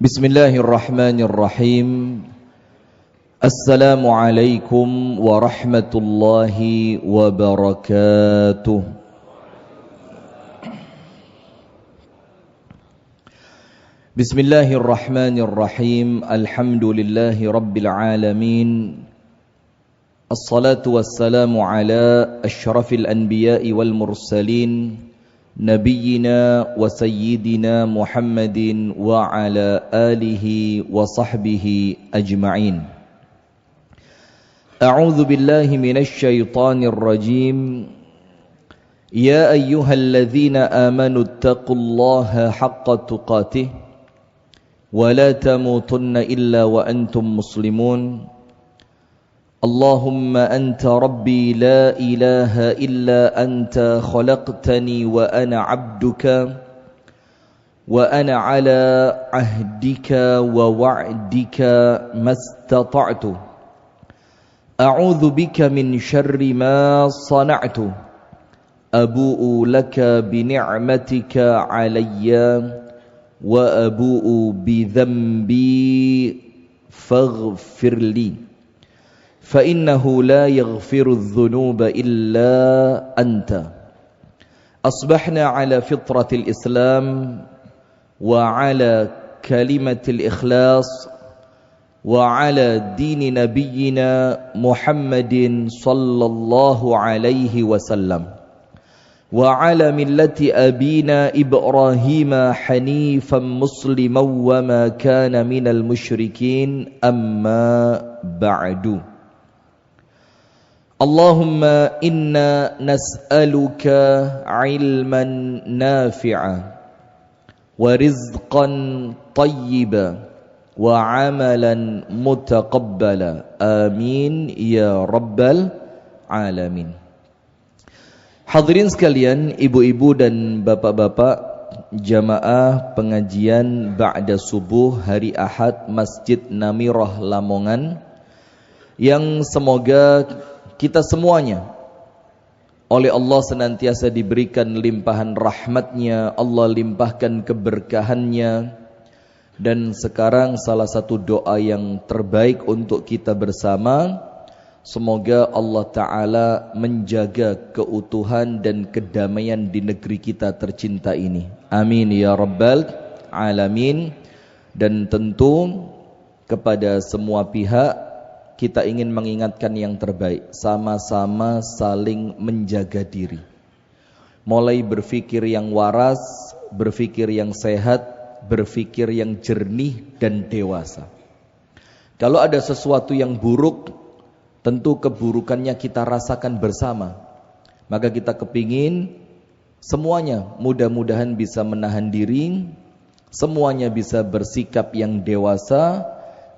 Bismillahirrahmanirrahim. Assalamualaikum warahmatullahi wabarakatuh. Bismillahirrahmanirrahim. Alhamdulillahi rabbil alamin. Assalatu wassalamu ala asyrafil anbiya'i wal mursalin, Nabiyyina wa sayyidina Muhammadin wa ala alihi wa sahbihi ajma'in. A'udzu billahi minasy syaithanir rajim. Ya ayyuhalladzina amanu taqullaha haqqa tuqatih wa la tamutunna illa wa antum muslimun. اللهم أنت ربي لا إله إلا أنت خلقتني وأنا عبدك وأنا على عهدك ووعدك ما استطعت أعوذ بك من شر ما صنعت أبوء لك بنعمتك علي وأبوء بذنبي فاغفر لي فإنه لا يغفر الذنوب إلا أنت. أصبحنا على فطرة الإسلام وعلى كلمة الإخلاص وعلى دين نبينا محمد صلى الله عليه وسلم وعلى ملة أبينا إبراهيم حنيفا مسلما وما كان من المشركين أما بعد. اللهم إنا نسألك علما نافعا ورزقا طيبا وعملا متقبلا آمين يا رب العالمين. Hadirin sekalian, ibu-ibu dan bapak-bapak, jamaah pengajian ba'da subuh hari Ahad Masjid Namirah Lamongan, yang semoga kita semuanya oleh Allah senantiasa diberikan limpahan rahmatnya, Allah limpahkan keberkahannya. Dan sekarang salah satu doa yang terbaik untuk kita bersama, semoga Allah Ta'ala menjaga keutuhan dan kedamaian di negeri kita tercinta ini. Amin ya rabbal alamin. Dan tentu kepada semua pihak kita ingin mengingatkan yang terbaik, sama-sama saling menjaga diri. Mulai berpikir yang waras, berpikir yang sehat, berpikir yang jernih dan dewasa. Kalau ada sesuatu yang buruk, tentu keburukannya kita rasakan bersama. Maka kita kepingin semuanya mudah-mudahan bisa menahan diri, semuanya bisa bersikap yang dewasa,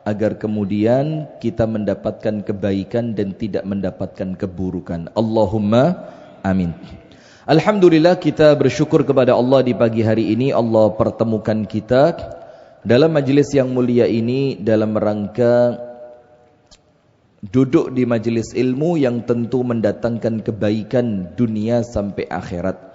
agar kemudian kita mendapatkan kebaikan dan tidak mendapatkan keburukan. Allahumma amin. Alhamdulillah, kita bersyukur kepada Allah di pagi hari ini. Allah pertemukan kita dalam majelis yang mulia ini dalam rangka duduk di majelis ilmu yang tentu mendatangkan kebaikan dunia sampai akhirat.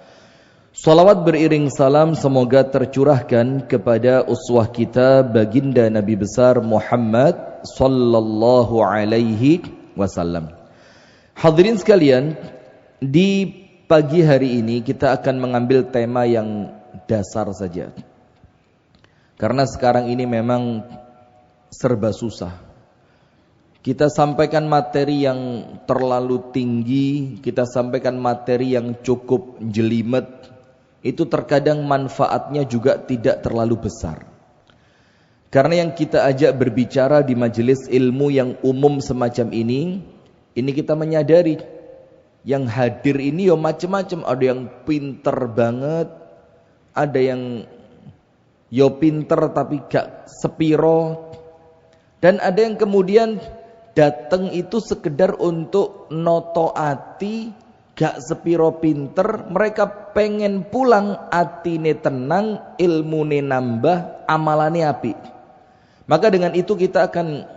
Salawat beriring salam semoga tercurahkan kepada uswah kita baginda Nabi besar Muhammad sallallahu alaihi wasallam. Hadirin sekalian, di pagi hari ini kita akan mengambil tema yang dasar saja. Karena sekarang ini memang serba susah. Kita sampaikan materi yang terlalu tinggi, kita sampaikan materi yang cukup jelimet, itu terkadang manfaatnya juga tidak terlalu besar. Karena yang kita ajak berbicara di majelis ilmu yang umum semacam ini kita menyadari yang hadir ini ya macam-macam. Ada yang pinter banget, ada yang ya pinter tapi gak sepiro, dan ada yang kemudian datang itu sekedar untuk noto ati, gak sepiro pinter, mereka pengen pulang atine tenang, ilmune nambah, amalane apik. Maka dengan itu kita akan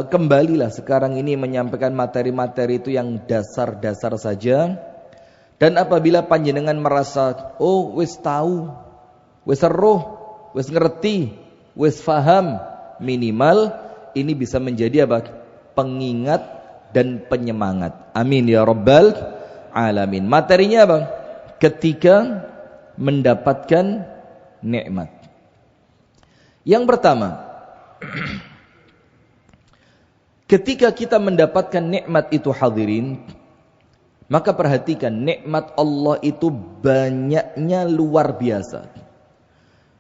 kembalilah sekarang ini menyampaikan materi-materi itu yang dasar-dasar saja. Dan apabila panjenengan merasa, oh wis tahu, wis eruh, wis ngerti, wis faham minimal, ini bisa menjadi apa? Pengingat dan penyemangat. Amin ya rabbal alamin. Materinya apa? Ketika mendapatkan nikmat. Yang pertama, ketika kita mendapatkan nikmat itu hadirin, maka perhatikan nikmat Allah itu banyaknya luar biasa.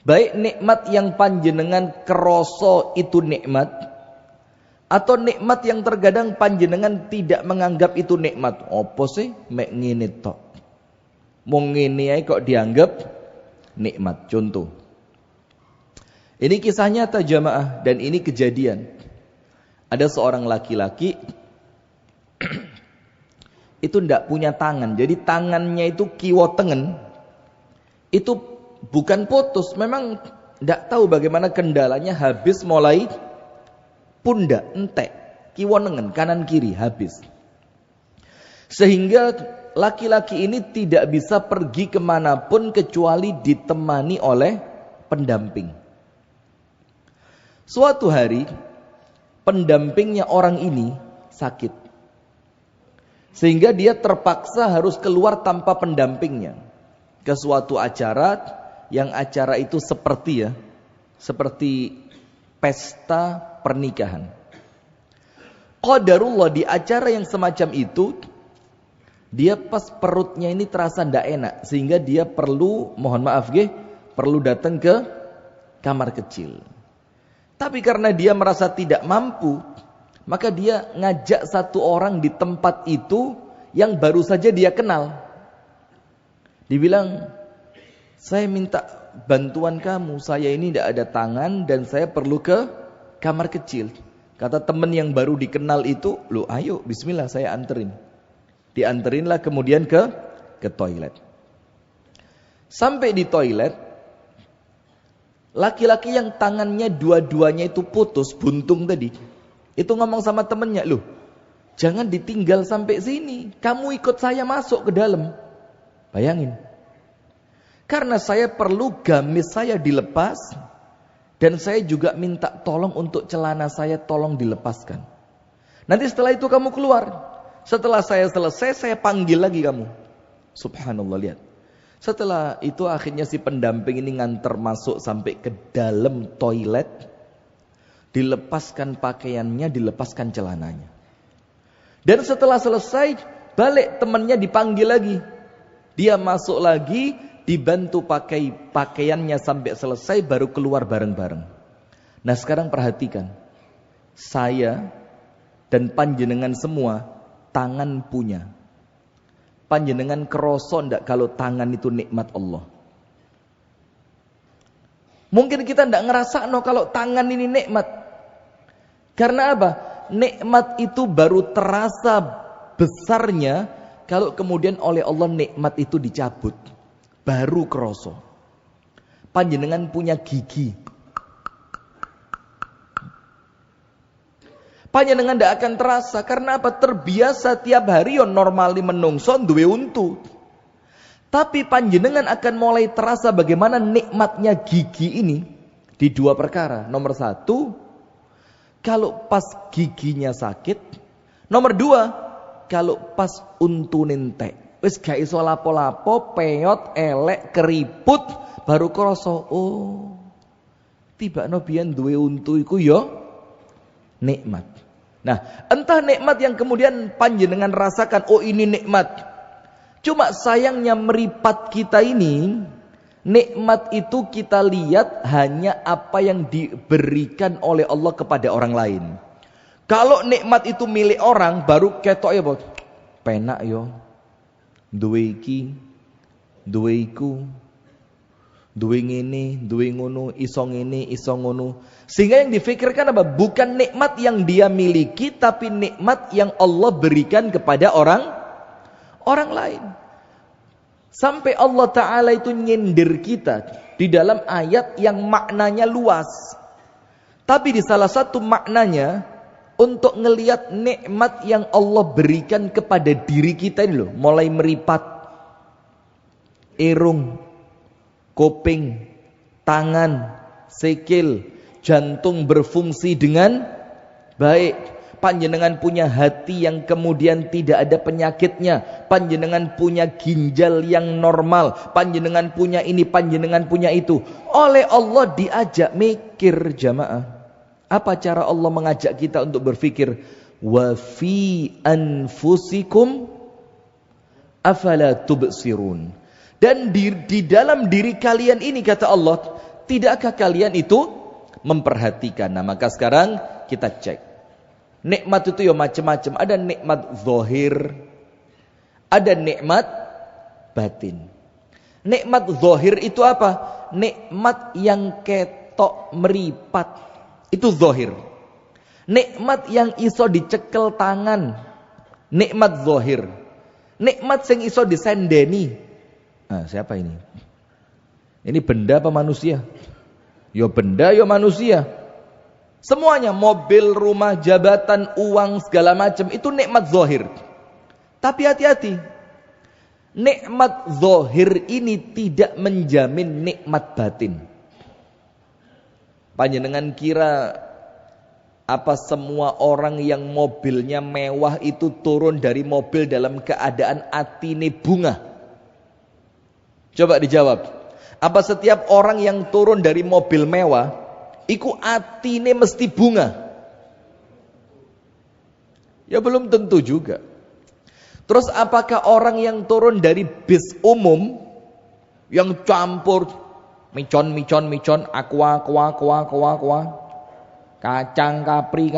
Baik nikmat yang panjenengan keroso itu nikmat, atau nikmat yang terkadang panjenengan tidak menganggap itu nikmat. Apa sih? Mek ngene tok. Mung ngene ae kok dianggap nikmat. Contoh. Ini kisah nyata jamaah dan ini kejadian. Ada seorang laki-laki itu ndak punya tangan. Jadi tangannya itu kiwa tengen. Itu bukan putus, memang ndak tahu bagaimana kendalanya, habis mulai pundak entek, kiwa nengen kanan kiri habis. Sehingga laki-laki ini tidak bisa pergi kemanapun kecuali ditemani oleh pendamping. Suatu hari pendampingnya orang ini sakit, sehingga dia terpaksa harus keluar tanpa pendampingnya ke suatu acara, yang acara itu seperti pesta pernikahan. Qadarullah, di acara yang semacam itu dia pas perutnya ini terasa ndak enak, sehingga dia perlu, mohon maaf perlu datang ke kamar kecil. Tapi karena dia merasa tidak mampu, maka dia ngajak satu orang di tempat itu yang baru saja dia kenal. Dibilang, saya minta bantuan kamu, saya ini tidak ada tangan dan saya perlu ke kamar kecil. Kata teman yang baru dikenal itu, "Loh, ayo bismillah saya anterin." Dianterinlah kemudian ke toilet. Sampai di toilet, laki-laki yang tangannya dua-duanya itu putus, buntung tadi, itu ngomong sama temannya, "Loh, jangan ditinggal sampai sini, kamu ikut saya masuk ke dalam." Bayangin. Karena saya perlu gamis saya dilepas, dan saya juga minta tolong untuk celana saya tolong dilepaskan. Nanti setelah itu kamu keluar. Setelah saya selesai, saya panggil lagi kamu. Subhanallah, lihat. Setelah itu akhirnya si pendamping ini nganter masuk sampai ke dalam toilet. Dilepaskan pakaiannya, dilepaskan celananya. Dan setelah selesai, balik temannya dipanggil lagi. Dia masuk lagi, dibantu pakai pakaiannya sampai selesai, baru keluar bareng-bareng. Nah sekarang perhatikan, saya dan panjenengan semua tangan punya. Panjenengan keroso ndak kalau tangan itu nikmat Allah? Mungkin kita ndak ngerasa kalau tangan ini nikmat. Karena apa? Nikmat itu baru terasa besarnya kalau kemudian oleh Allah nikmat itu dicabut. Baru keroso. Panjenengan punya gigi. Panjenengan tidak akan terasa. Karena apa? Terbiasa tiap hari yang normali menungso duwe untu. Tapi panjenengan akan mulai terasa bagaimana nikmatnya gigi ini di dua perkara. Nomor satu, kalau pas giginya sakit. Nomor dua, kalau pas untu nentek. Wis gak iso lapo-lapo, peyot, elek, keriput, baru kroso, oh, tibakno biyen duwe untu iku ya nikmat. Nah, entah nikmat yang kemudian panjenengan rasakan, oh ini nikmat. Cuma sayangnya meripat kita ini, nikmat itu kita lihat hanya apa yang diberikan oleh Allah kepada orang lain. Kalau nikmat itu milik orang, baru ketok ya, penak yo. Duwe iki, duwe iku, duwe ngene, duwe ngono, iso ngene, iso ngono. Sehingga yang difikirkan apa? Bukan nikmat yang dia miliki, tapi nikmat yang Allah berikan kepada orang lain. Sampai Allah Ta'ala itu nyindir kita di dalam ayat yang maknanya luas. Tapi di salah satu maknanya, untuk ngelihat nikmat yang Allah berikan kepada diri kita ini loh, mulai meripat, irung, kuping, tangan, sikil, jantung berfungsi dengan baik. Panjenengan punya hati yang kemudian tidak ada penyakitnya. Panjenengan punya ginjal yang normal. Panjenengan punya ini, panjenengan punya itu. Oleh Allah diajak mikir jamaah. Apa cara Allah mengajak kita untuk berpikir? Wa fi anfusikum afala tubsirun. Dan di dalam diri kalian ini kata Allah, tidakkah kalian itu memperhatikan? Nah maka sekarang kita cek. Nikmat itu ya macam-macam. Ada nikmat zahir, ada nikmat batin. Nikmat zahir itu apa? Nikmat yang ketok meripat. Itu zahir. Nikmat yang iso dicekel tangan. Nikmat zahir. Nikmat yang iso disendeni. Nah, siapa ini? Ini benda apa manusia? Ya benda, ya manusia. Semuanya, mobil, rumah, jabatan, uang, segala macam, itu nikmat zahir. Tapi hati-hati. Nikmat zahir ini tidak menjamin nikmat batin. Panjenengan kira apa semua orang yang mobilnya mewah itu turun dari mobil dalam keadaan atine bunga? Coba dijawab. Apa setiap orang yang turun dari mobil mewah iku atine mesti bunga? Ya belum tentu juga. Terus apakah orang yang turun dari bis umum yang campur micon, aqua, kacang kapri,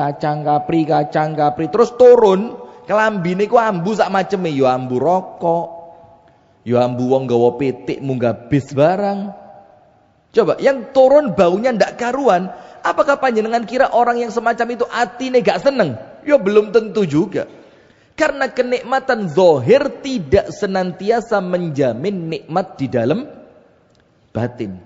terus turun kelambine ku ambu sak maceme, ya ambu rokok, ya ambu wong gawa pitik munggah bis barang. Coba, yang turun baunya ndak karuan. Apakah panjenengan kira orang yang semacam itu atine gak seneng? Ya belum tentu juga. Karena kenikmatan zahir tidak senantiasa menjamin nikmat di dalam batin.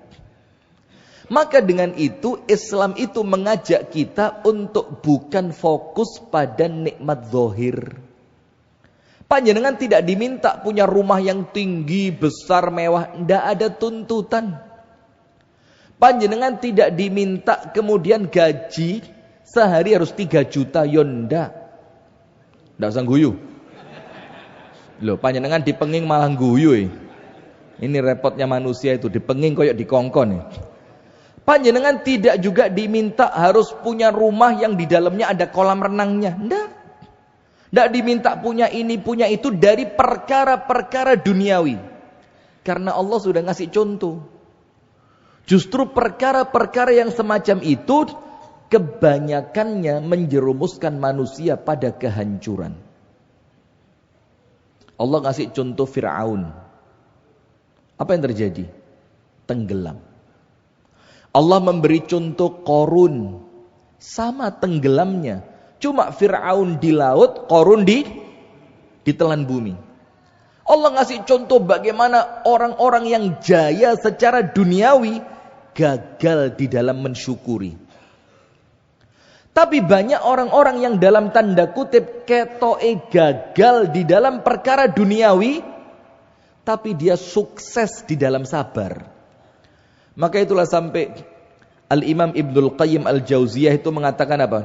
Maka dengan itu Islam itu mengajak kita untuk bukan fokus pada nikmat zahir. Panjenengan tidak diminta punya rumah yang tinggi, besar, mewah. Ndak ada tuntutan. Panjenengan tidak diminta kemudian gaji sehari harus 3 juta, yonda. Ndak usah guyu. Loh, panjenengan dipenging malah guyu. Ini repotnya manusia itu, dipenging koyok dikongkon. Panjenengan tidak juga diminta harus punya rumah yang di dalamnya ada kolam renangnya. Ndak diminta punya ini, punya itu dari perkara-perkara duniawi. Karena Allah sudah ngasih contoh. Justru perkara-perkara yang semacam itu kebanyakannya menjerumuskan manusia pada kehancuran. Allah ngasih contoh Fir'aun. Apa yang terjadi? Tenggelam. Allah memberi contoh Qarun. Sama tenggelamnya. Cuma Fir'aun di laut, Qarun ditelan bumi. Allah ngasih contoh bagaimana orang-orang yang jaya secara duniawi gagal di dalam mensyukuri. Tapi banyak orang-orang yang dalam tanda kutip ketoke gagal di dalam perkara duniawi, tapi dia sukses di dalam sabar. Maka itulah sampai Al-Imam Ibnul Qayyim Al-Jauziyah itu mengatakan apa?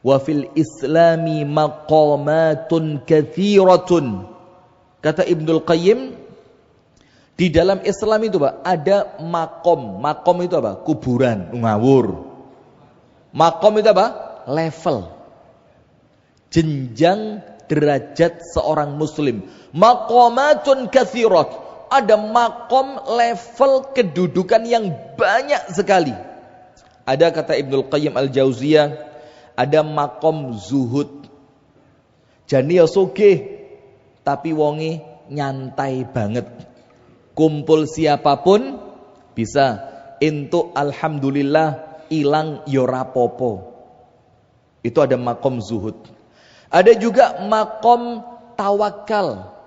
Wa fil islami maqamatun kathiratun. Kata Ibnul Qayyim, di dalam Islam itu Pak, ada makom. Makom itu apa? Kuburan, ngawur. Makom itu apa? Level. Jenjang derajat seorang muslim. Maqamatun katsirat. Ada makom level kedudukan yang banyak sekali. Ada kata Ibnul Qayyim Al-Jauziyah, ada makom zuhud. Jani ya sugih, tapi wonge nyantai banget. Kumpul siapapun bisa. Entuk alhamdulillah, ilang yo rapopo. Itu ada makom zuhud. Ada juga makom tawakal.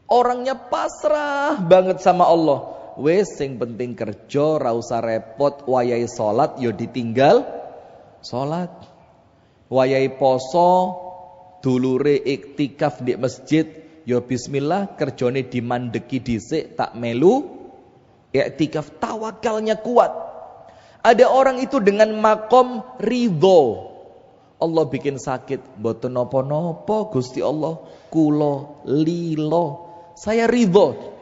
Orangnya pasrah banget sama Allah. Wes sing penting kerja, ra usah repot, wayahe salat yo ditinggal salat. Wayahe poso, dulure iktikaf di masjid, ya bismillah, kerjane dimandeki dhisik tak melu iktikaf, tawakalnya kuat. Ada orang itu dengan makom ridho. Allah bikin sakit, mboten napa-napa Gusti Allah, kula lilo, saya ridho.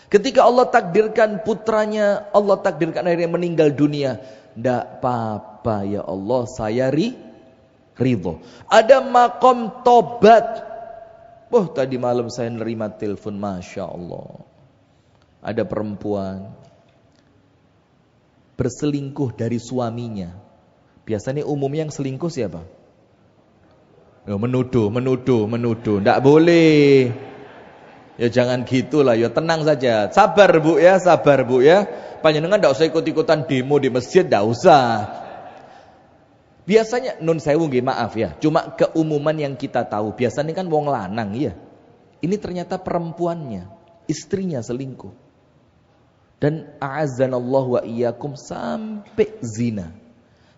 Ketika Allah takdirkan putranya, Allah takdirkan akhirnya meninggal dunia, ndak apa-apa ya Allah, saya ridho. Ada makom tobat. Tadi malam saya nerima telepon, Masya Allah, ada perempuan berselingkuh dari suaminya. Biasanya umumnya yang selingkuh siapa? Menuduh. Nggak boleh. Ya jangan gitulah, ya tenang saja. Sabar Bu ya. Panjenengan nggak usah ikut-ikutan demo di masjid, nggak usah. Biasanya nun sewu nggih, maaf ya. Cuma keumuman yang kita tahu. Biasanya kan wong lanang ya. Ini ternyata perempuannya, istrinya selingkuh. Dan a'azzanallahu wa iyyakum sampai zina.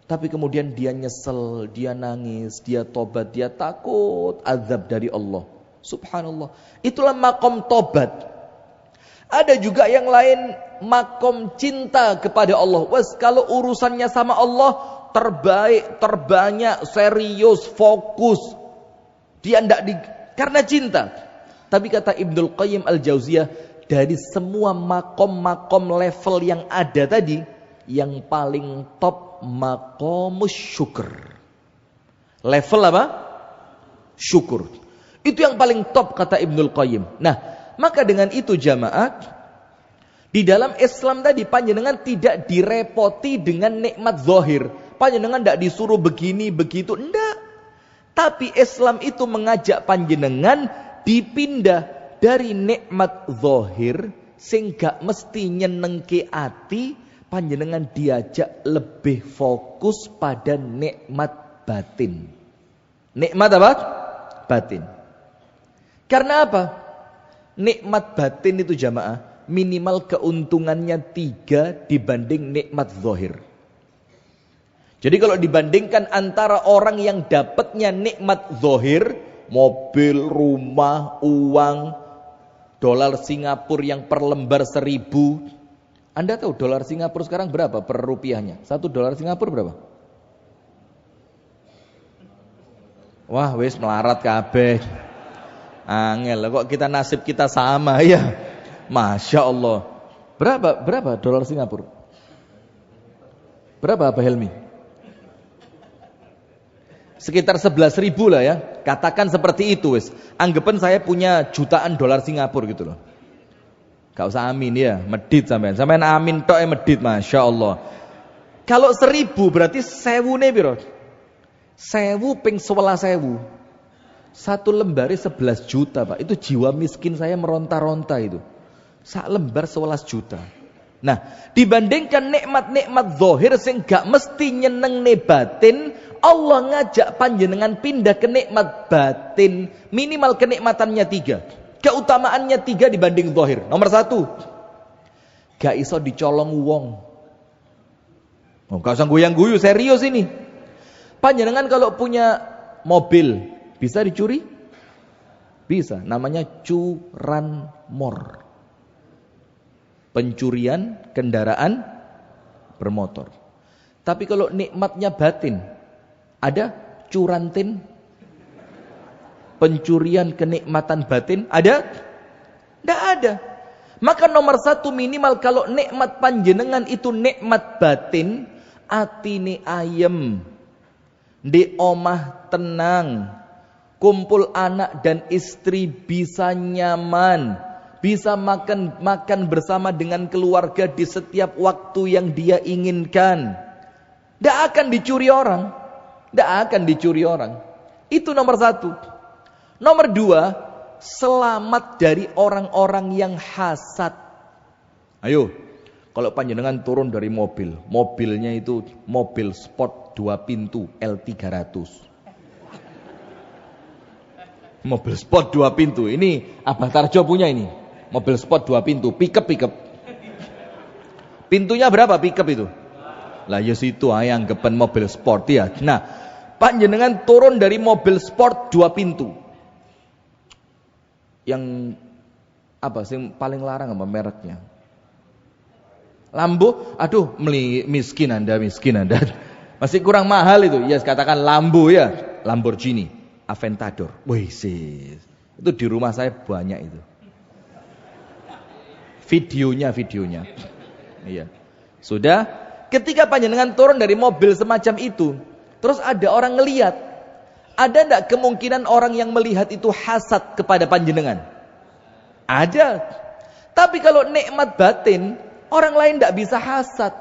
Tapi kemudian dia nyesel, dia nangis, dia tobat, dia takut azab dari Allah. Subhanallah. Itulah makom tobat. Ada juga yang lain makom cinta kepada Allah. Kalau urusannya sama Allah terbaik, terbanyak, serius, fokus. Dia karena cinta. Tapi kata Ibnul Qayyim Al-Jauziyah, dari semua makom-makom level yang ada tadi, yang paling top makomus syukur. Level apa? Syukur. Itu yang paling top kata Ibnul Qayyim. Nah, maka dengan itu jamaah, di dalam Islam tadi panjenengan tidak direpoti dengan nikmat zahir. Panjenengan tidak disuruh begini, begitu. Enggak. Tapi Islam itu mengajak panjenengan dipindah dari nikmat zahir sing gak mesti nyenengke ati, panjenengan diajak lebih fokus pada nikmat batin. Nikmat apa? Batin. Karena apa? Nikmat batin itu jamaah minimal keuntungannya 3 dibanding nikmat zahir. Jadi kalau dibandingkan antara orang yang dapatnya nikmat zahir, mobil, rumah, uang, dolar Singapura yang per lembar 1.000. Anda tahu dolar Singapura sekarang berapa per rupiahnya? 1 dolar Singapura berapa? Wah, wis melarat kabeh. Angel, kok kita nasib kita sama ya. Masya Allah. Berapa dolar Singapura? Berapa Pak Helmi? Sekitar 11.000 lah ya. Katakan seperti itu wis. Anggapan saya punya jutaan dolar Singapura gitu loh. Gak usah amin ya, medit sampean. Sampean amin tok medit, Masya Allah. Kalau 1.000 berarti 1.000 nih biro. 1.000 ping 11.000. 1 lembar 11 juta Pak. Itu jiwa miskin saya meronta-ronta itu. 1 lembar 11 juta. Nah, dibandingkan nikmat-nikmat zahir sing gak mesti nyenengne batin, Allah ngajak panjenengan pindah ke nikmat batin, minimal kenikmatannya 3. Keutamaannya 3 dibanding zahir. Nomor 1, gak iso dicolong wong. Gak usah guyang-guyu, serius ini. Panjenengan kalau punya mobil, bisa dicuri? Bisa, namanya curanmor. Pencurian kendaraan bermotor. Tapi kalau nikmatnya batin, ada curantin. Pencurian kenikmatan batin, ada? Tidak ada. Maka nomor 1 minimal kalau nikmat panjenengan itu nikmat batin, atine ayem, di omah tenang, kumpul anak dan istri bisa nyaman, bisa makan bersama dengan keluarga di setiap waktu yang dia inginkan. Tidak akan dicuri orang. Tidak akan dicuri orang. Itu nomor 1. Nomor 2, selamat dari orang-orang yang hasad. Ayo, kalau panjenengan turun dari mobil, mobilnya itu mobil sport 2 pintu L300. Mobil sport 2 pintu. Ini Abah Tarjo punya ini. Mobil sport 2 pintu, pickup. Pintunya berapa pickup itu? Lah ya situ yang gepen mobil sport ya. Nah, panjenengan turun dari mobil sport 2 pintu. Yang apa sih paling larang apa mereknya? Lambo, aduh miskin Anda. Masih kurang mahal itu. Ya katakan Lambo ya, Lamborghini, Aventador. Wih, itu di rumah saya banyak itu. Videonya. Iya. Sudah, ketika panjenengan turun dari mobil semacam itu, terus ada orang ngelihat, ada enggak kemungkinan orang yang melihat itu hasad kepada panjenengan? Ada. Tapi kalau nikmat batin, orang lain enggak bisa hasad.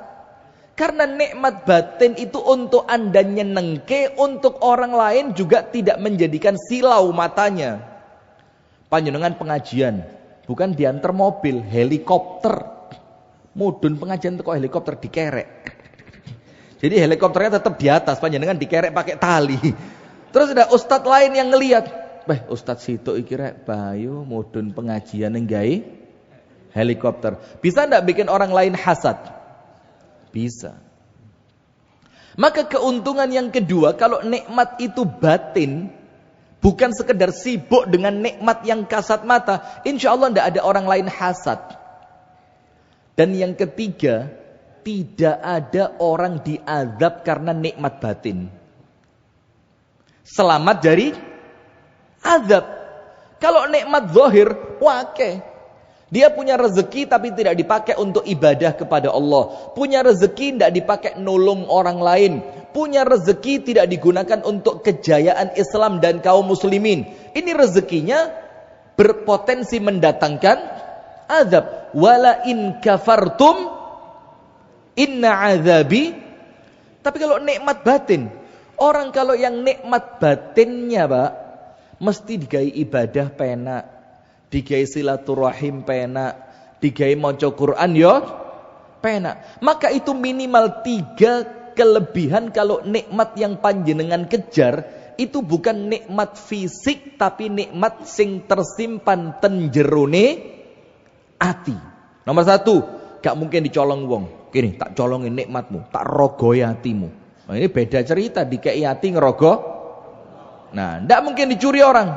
Karena nikmat batin itu untuk Anda nyenengke, untuk orang lain juga tidak menjadikan silau matanya. Panjenengan pengajian, bukan diantar mobil, helikopter. Mudun pengajian kok helikopter dikerek. Jadi helikopternya tetap di atas, panjenengan dikerek pakai tali. Terus ada ustadz lain yang ngelihat, ustadz situ iki rek bayu mudun pengajian nggae helikopter. Bisa ndak bikin orang lain hasad? Bisa. Maka keuntungan yang kedua, kalau nikmat itu batin, bukan sekedar sibuk dengan nikmat yang kasat mata, insya Allah ndak ada orang lain hasad. Dan yang ketiga, tidak ada orang diazab karena nikmat batin. Selamat dari azab. Kalau nikmat zahir, wakeh. Dia punya rezeki tapi tidak dipakai untuk ibadah kepada Allah. Punya rezeki tidak dipakai nolong orang lain. Punya rezeki tidak digunakan untuk kejayaan Islam dan kaum muslimin. Ini rezekinya berpotensi mendatangkan azab. Wala in kafartum inna azabi. Tapi kalau nikmat batin, orang kalau yang nikmat batinnya Pak, mesti digai ibadah penak, digai silaturahim penak, digai maca Quran yo penak. Maka itu minimal 3 kelebihan kalau nikmat yang panjenengan kejar, itu bukan nikmat fisik tapi nikmat sing tersimpan ten jerone ati. Nomor 1, gak mungkin dicolong wong. Gini, tak colongin nikmatmu, tak rogoi hatimu. Nah, ini beda cerita, dikei hati ngerogoh. Nah, ndak mungkin dicuri orang.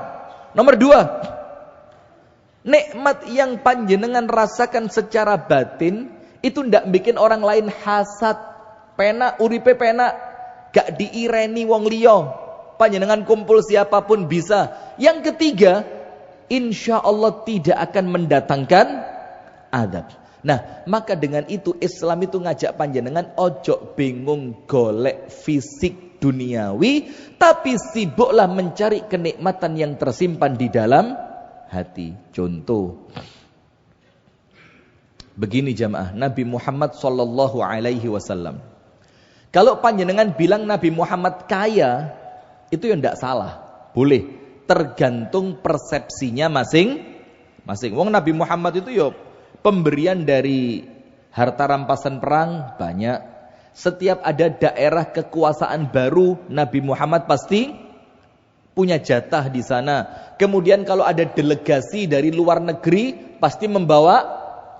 Nomor 2, nikmat yang panjenengan rasakan secara batin itu ndak bikin orang lain hasad. Penak uripe penak, gak diireni wong liya. Panjenengan kumpul siapapun bisa. Yang ketiga, insya Allah tidak akan mendatangkan adab. Nah, maka dengan itu Islam itu ngajak panjenengan ojo bingung golek fisik duniawi, tapi sibuklah mencari kenikmatan yang tersimpan di dalam hati. Contoh, begini jamaah, Nabi Muhammad sallallahu alaihi wasallam. Kalau panjenengan bilang Nabi Muhammad kaya, itu ya ndak salah, boleh. Tergantung persepsinya masing-masing. Wong Nabi Muhammad itu ya pemberian dari harta rampasan perang banyak. Setiap ada daerah kekuasaan baru, Nabi Muhammad pasti punya jatah di sana. Kemudian kalau ada delegasi dari luar negeri, pasti membawa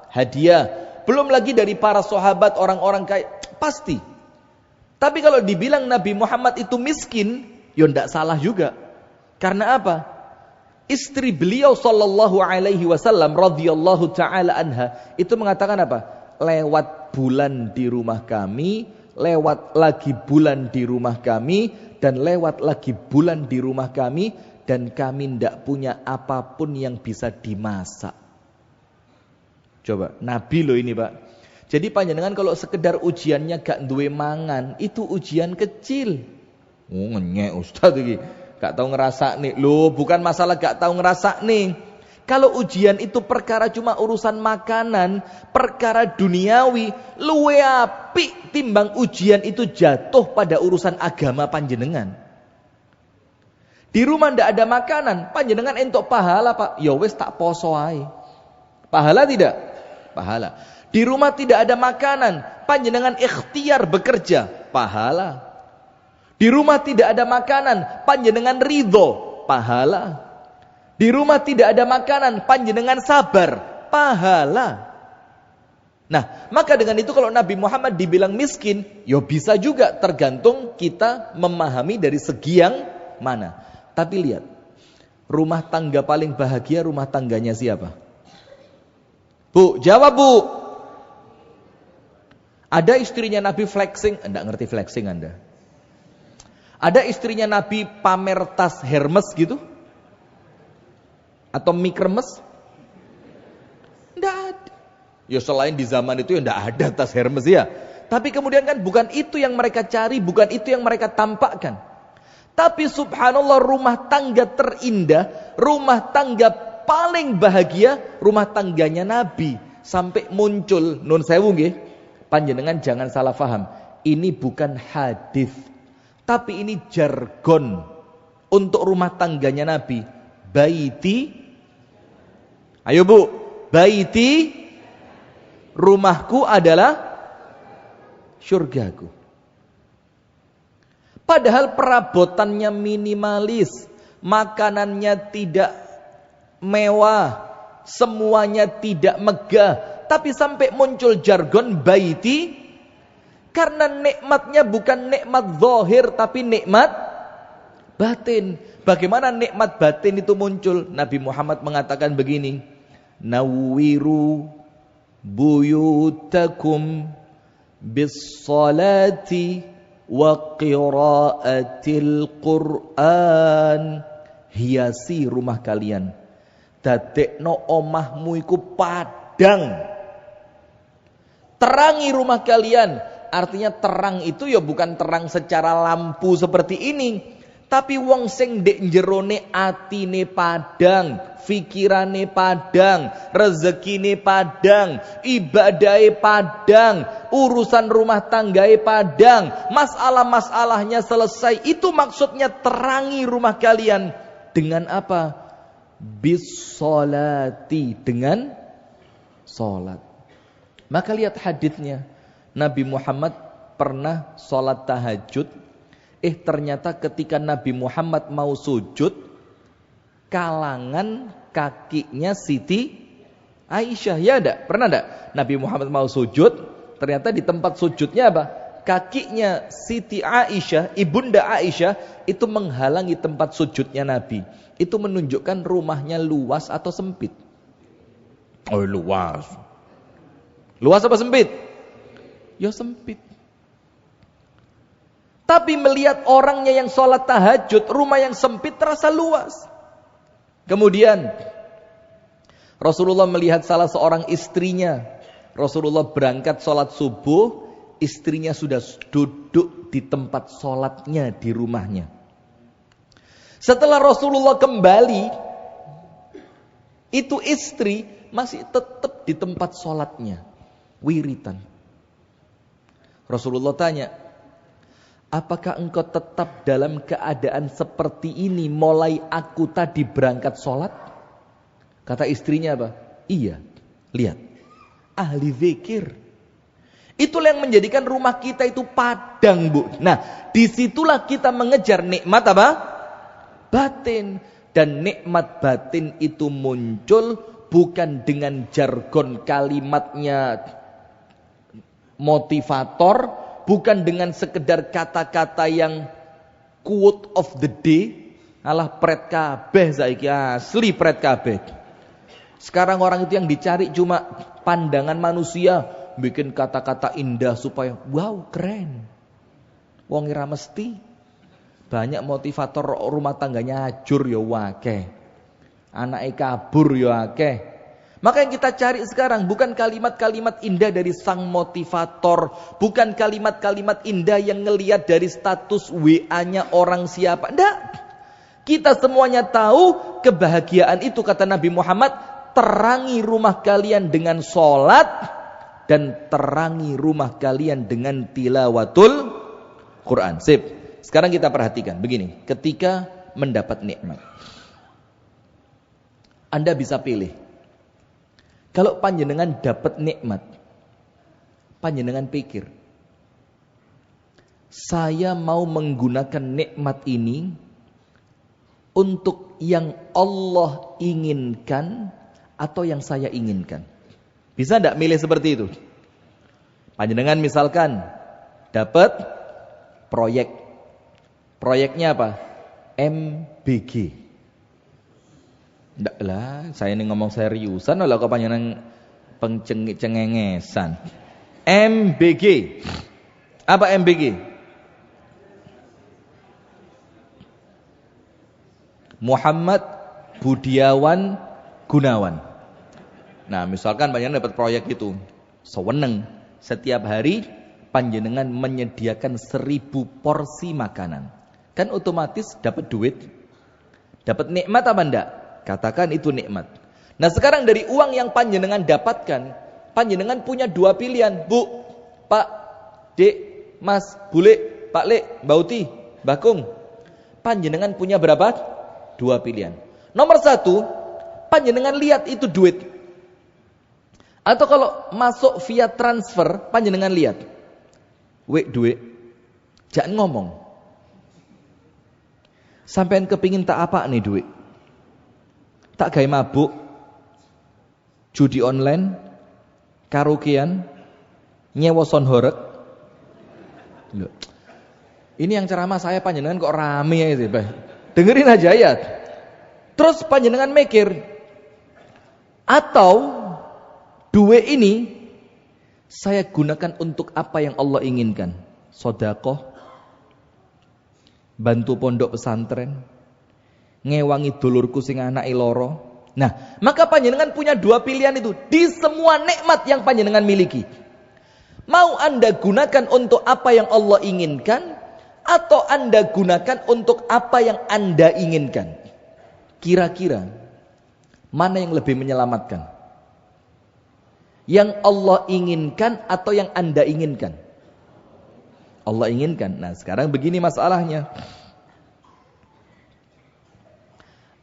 hadiah. Belum lagi dari para sahabat, orang-orang kaya, pasti. Tapi kalau dibilang Nabi Muhammad itu miskin, ya tidak salah juga. Karena apa? Istri beliau sallallahu alaihi wasallam radhiyallahu taala anha itu mengatakan apa? Lewat bulan di rumah kami, lewat lagi bulan di rumah kami, dan lewat lagi bulan di rumah kami, dan kami tidak punya apapun yang bisa dimasak. Coba, Nabi loh ini Pak. Jadi panjenengan kalau sekedar ujiannya gak duwe mangan, itu ujian kecil. Oh ngenyek Ustaz iki. Gak tahu ngerasa nih. Loh, bukan masalah gak tahu ngerasa nih. Kalau ujian itu perkara cuma urusan makanan, perkara duniawi, luwe apik timbang ujian itu jatuh pada urusan agama panjenengan. Di rumah ndak ada makanan, panjenengan entuk pahala Pak. Ya wis tak poso ae. Pahala tidak? Pahala. Di rumah tidak ada makanan, panjenengan ikhtiar bekerja, pahala. Di rumah tidak ada makanan, panjenengan ridho, pahala. Di rumah tidak ada makanan, panjenengan sabar, pahala. Nah, maka dengan itu kalau Nabi Muhammad dibilang miskin, ya bisa juga, tergantung kita memahami dari segi yang mana. Tapi lihat, rumah tangga paling bahagia rumah tangganya siapa? Bu, jawab Bu. Ada istrinya Nabi flexing, enggak ngerti flexing Anda. Ada istrinya Nabi pamer tas Hermes gitu? Atau Mikremes? Enggak ada. Ya selain di zaman itu ya enggak ada tas Hermes ya. Tapi kemudian kan bukan itu yang mereka cari, bukan itu yang mereka tampakkan. Tapi subhanallah, rumah tangga terindah, rumah tangga paling bahagia, rumah tangganya Nabi. Sampai muncul, nun sewu nggih, panjenengan jangan salah paham. Ini bukan hadis, tapi ini jargon untuk rumah tangganya Nabi. Baiti, ayo bu, baiti, rumahku adalah syurgaku. Padahal perabotannya minimalis, makanannya tidak mewah, semuanya tidak megah, tapi sampai muncul jargon baiti, karena nikmatnya bukan nikmat zahir tapi nikmat batin. Bagaimana nikmat batin itu muncul? Nabi Muhammad mengatakan begini, nawwiru buyutakum bis salati wa qiraatil Qur'an. Hiasi rumah kalian, dadekno omahmu iku padang, terangi rumah kalian. Artinya terang itu ya bukan terang secara lampu seperti ini, tapi wong sing ndek jerone atine padang, fikirane padang, rezekine padang, ibadahe padang, urusan rumah tanggae padang, masalah-masalahnya selesai. Itu maksudnya terangi rumah kalian. Dengan apa? Bis sholati, dengan sholat. Maka lihat hadisnya, Nabi Muhammad pernah sholat tahajud. Ternyata ketika Nabi Muhammad mau sujud, kalangan kakinya Siti Aisyah. Ya enggak? Pernah enggak? Nabi Muhammad mau sujud, ternyata di tempat sujudnya apa? Kakinya Siti Aisyah, ibunda Aisyah, itu menghalangi tempat sujudnya Nabi. Itu menunjukkan rumahnya luas atau sempit? Oh, luas. Luas apa sempit? Ya sempit. Tapi melihat orangnya yang sholat tahajud, rumah yang sempit terasa luas. Kemudian Rasulullah melihat salah seorang istrinya. Rasulullah berangkat sholat subuh, istrinya sudah duduk di tempat sholatnya di rumahnya. Setelah Rasulullah kembali, itu istri masih tetap di tempat sholatnya, wiritan. Rasulullah tanya, apakah engkau tetap dalam keadaan seperti ini mulai aku tadi berangkat sholat? Kata istrinya apa? Iya, lihat, ahli zikir. Itulah yang menjadikan rumah kita itu padang, bu. Nah, disitulah kita mengejar nikmat apa? Batin. Dan nikmat batin itu muncul bukan dengan jargon kalimatnya motivator, bukan dengan sekedar kata-kata yang quote of the day. Alah pret kabeh saiki, asli pret kabeh. Sekarang orang itu yang dicari cuma pandangan manusia, bikin kata-kata indah supaya wow keren. Wong ora mesti. Banyak motivator rumah tangganya ajur ya akeh. Anake kabur ya akeh. Maka yang kita cari sekarang bukan kalimat-kalimat indah dari sang motivator, bukan kalimat-kalimat indah yang ngelihat dari status WA-nya orang siapa. Enggak. Kita semuanya tahu kebahagiaan itu, kata Nabi Muhammad, terangi rumah kalian dengan sholat dan terangi rumah kalian dengan tilawatul Quran. Sip. Sekarang kita perhatikan begini, ketika mendapat nikmat, Anda bisa pilih. Kalau panjenengan dapat nikmat, panjenengan pikir, saya mau menggunakan nikmat ini untuk yang Allah inginkan atau yang saya inginkan. Bisa enggak milih seperti itu? Panjenengan misalkan dapat proyek. Proyeknya apa? MBG. Enggak lah, saya ini ngomong seriusan lah kok panjenengan cengengesan. MBG. Apa MBG? Muhammad Budiawan Gunawan. Nah, misalkan banyak dapat proyek itu, seweneng setiap hari panjenengan menyediakan 1000 porsi makanan. Kan otomatis dapat duit. Dapat nikmat apa enggak? Katakan itu nikmat. Nah, sekarang dari uang yang panjenengan dapatkan, panjenengan punya 2 pilihan. Bu, Pak, Dek, Mas, Bule, Pak Le, Bauti, Bakung. Panjenengan punya berapa? 2 pilihan. Nomor 1, panjenengan lihat itu duit. Atau kalau masuk via transfer, panjenengan lihat. Wek duit. Jangan ngomong. Sampean kepingin tak apa nih duit? Tak gawe mabuk, judi online, karaokean, nyewa sound horeg. Loh. Ini yang ceramah saya panjenengan kok rame ya itu, Pak. Dengerin aja ya. Terus panjenengan mikir, atau duit ini saya gunakan untuk apa yang Allah inginkan? Sedekah, bantu pondok pesantren, ngewangi dulurku sing anake loro. Nah, maka panjenengan punya 2 pilihan itu di semua nikmat yang panjenengan miliki. Mau Anda gunakan untuk apa yang Allah inginkan, atau Anda gunakan untuk apa yang Anda inginkan? Kira-kira mana yang lebih menyelamatkan? Yang Allah inginkan atau yang Anda inginkan? Allah inginkan. Nah, sekarang begini masalahnya.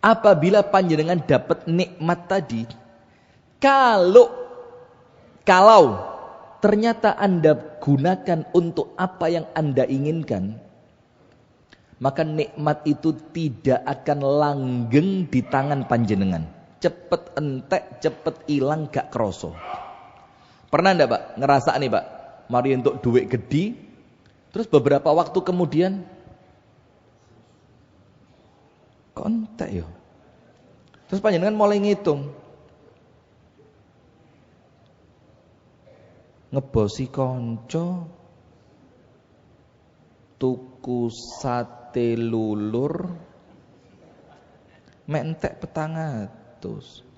Apabila panjenengan dapat nikmat tadi, kalau ternyata Anda gunakan untuk apa yang Anda inginkan, maka nikmat itu tidak akan langgeng di tangan panjenengan. Cepet entek, cepet hilang, gak kroso. Pernah enggak, Pak, ngerasa nih, Pak, mari untuk duit gede, terus beberapa waktu kemudian kok entek ya? Terus panjenengan mulai ngitung. Ngebosi konco, tuku sate lulur, mek entek 400.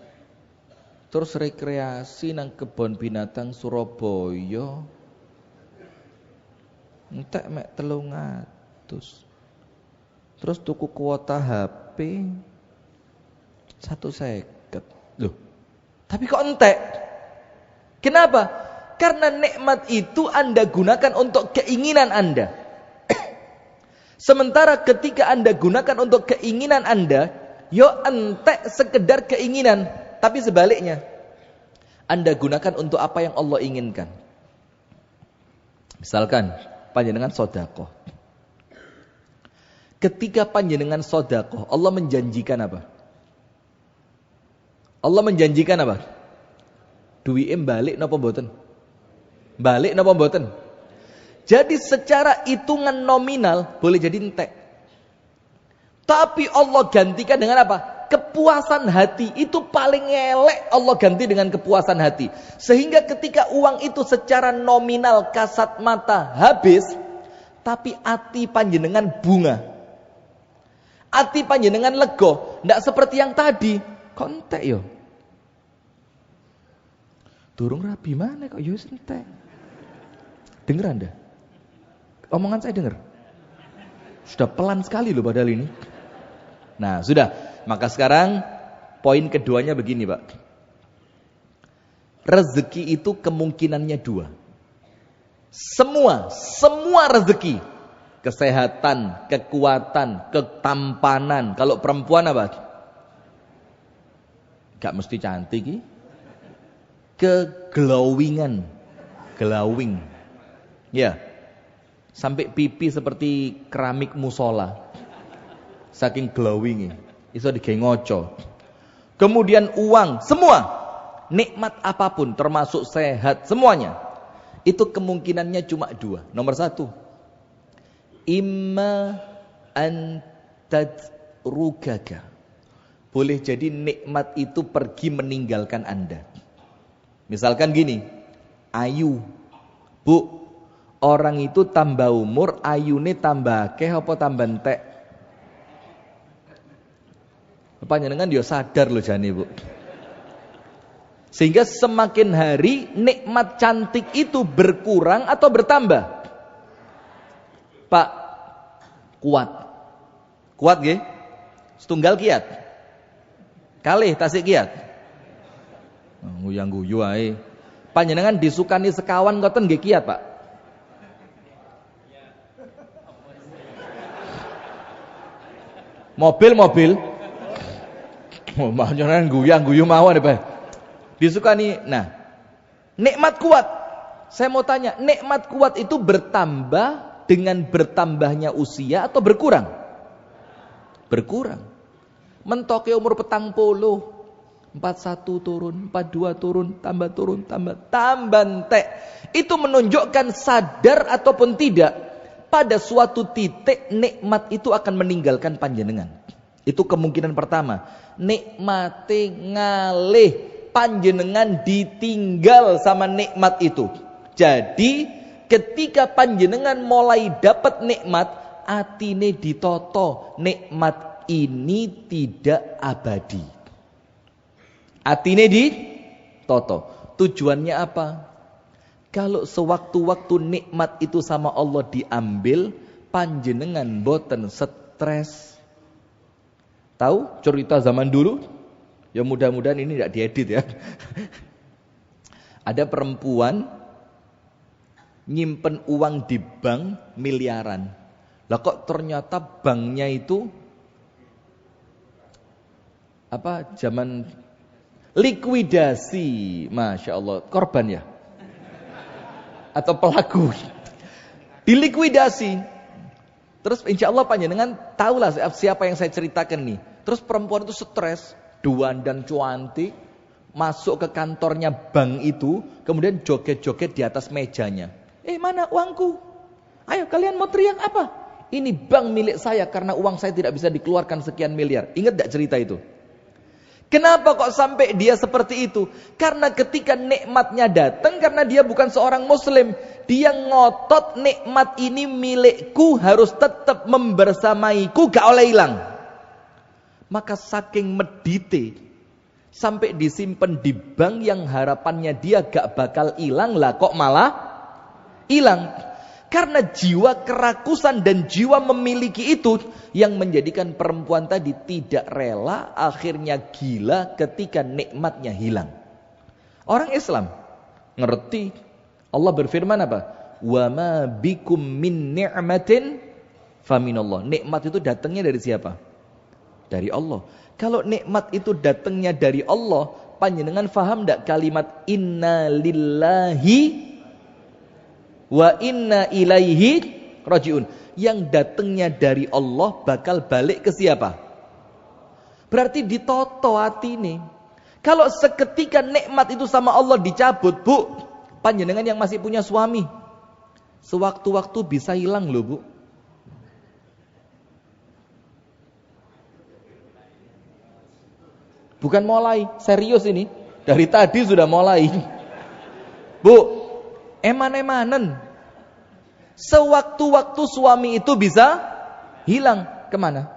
Terus rekreasi nang kebon binatang Surabaya, entek mek 300. Terus tuku kuota HP 150. Loh, tapi kok entek? Kenapa? Karena nikmat itu Anda gunakan untuk keinginan Anda. Sementara ketika Anda gunakan untuk keinginan Anda, yo entek sekedar keinginan. Tapi sebaliknya, Anda gunakan untuk apa yang Allah inginkan. Misalkan, panjenengan sedekah. Ketika panjenengan sedekah, Allah menjanjikan apa? Allah menjanjikan apa? Duwike balik napa mboten? Balik napa mboten? Jadi secara hitungan nominal boleh jadi entek. Tapi Allah gantikan dengan apa? Kepuasan hati. Itu paling elek Allah ganti dengan kepuasan hati. Sehingga ketika uang itu secara nominal kasat mata habis, tapi hati panjenengan bunga. Hati panjenengan lego, ndak seperti yang tadi. Kok entek yo? Durung rabi mana kok yo entek? Dengar Anda? Omongan saya dengar. Sudah pelan sekali loh padahal ini. Nah, sudah. Maka sekarang poin keduanya begini, Pak. Rezeki itu kemungkinannya 2. Semua rezeki. Kesehatan, kekuatan, ketampanan. Kalau perempuan apa? Gak mesti cantik. Keglowingan. Glowing. Ya. Sampai pipi seperti keramik musola. Saking glowingnya. Iso digawe ngoco. Kemudian uang, semua. Nikmat apapun termasuk sehat, semuanya. Itu kemungkinannya cuma 2. Nomor 1. Imma an tadrugaka. Boleh jadi nikmat itu pergi meninggalkan Anda. Misalkan gini, ayu, Bu, orang itu tambah umur, ayune tambah akeh apa tambah entek? Panjenengan dia sadar loh jane, Bu. Sehingga semakin hari nikmat cantik itu berkurang atau bertambah? Pak, kuat. Kuat nggih? Setunggal kiat. Kalih tasik kiat. Nguyang guyu ae. Panjenengan disukani sekawan ngoten nggih kiat, Pak? Mobil. Oh, panjenengan guyu mawon, Pak. Disukani. Nah, nikmat kuat. Saya mau tanya, nikmat kuat itu bertambah dengan bertambahnya usia atau berkurang? Berkurang. Mentoke umur 40, 41 turun, 42 turun, tambah entek. Itu menunjukkan sadar ataupun tidak, pada suatu titik nikmat itu akan meninggalkan panjenengan. Itu kemungkinan pertama. Nikmate ngalih, panjenengan ditinggal sama nikmat itu. Jadi ketika panjenengan mulai dapat nikmat, atine ditoto, nikmat ini tidak abadi. Atine ditoto. Tujuannya apa? Kalau sewaktu-waktu nikmat itu sama Allah diambil, panjenengan boten stres. Tahu cerita zaman dulu? Ya mudah-mudahan ini tidak diedit ya. Ada perempuan nyimpen uang di bank miliaran. Lah kok ternyata banknya itu zaman likuidasi, Masya Allah, korban ya? Atau pelaku dilikuidasi. Terus insya Allah panjenengan tahulah siapa yang saya ceritakan nih. Terus perempuan itu stres, duan dan cuantik, masuk ke kantornya bank itu, kemudian joget-joget di atas mejanya. Mana uangku? Ayo kalian mau teriak apa? Ini bank milik saya karena uang saya tidak bisa dikeluarkan sekian miliar. Ingat gak cerita itu? Kenapa kok sampai dia seperti itu? Karena ketika nikmatnya datang, karena dia bukan seorang muslim, dia ngotot nikmat ini milikku, harus tetap membersamaiku, gak oleh hilang. Maka saking medite, sampai disimpan di bank yang harapannya dia gak bakal hilang, lah kok malah hilang. Karena jiwa kerakusan dan jiwa memiliki itu yang menjadikan perempuan tadi tidak rela, akhirnya gila ketika nikmatnya hilang. Orang Islam ngerti. Allah berfirman apa? Wa ma bikum min ni'matin faminallah. Nikmat itu datangnya dari siapa? Dari Allah. Kalau nikmat itu datangnya dari Allah, panjenengan faham enggak kalimat inna lillahi wa inna ilaihi rajiun? Yang datangnya dari Allah bakal balik ke siapa? Berarti ditoto hatine. Kalau seketika nikmat itu sama Allah dicabut, Bu, panjenengan yang masih punya suami, sewaktu-waktu bisa hilang loh, Bu. Bukan mulai, serius ini. Dari tadi sudah mulai. Bu, eman-emanen. Sewaktu-waktu suami itu bisa hilang. Kemana?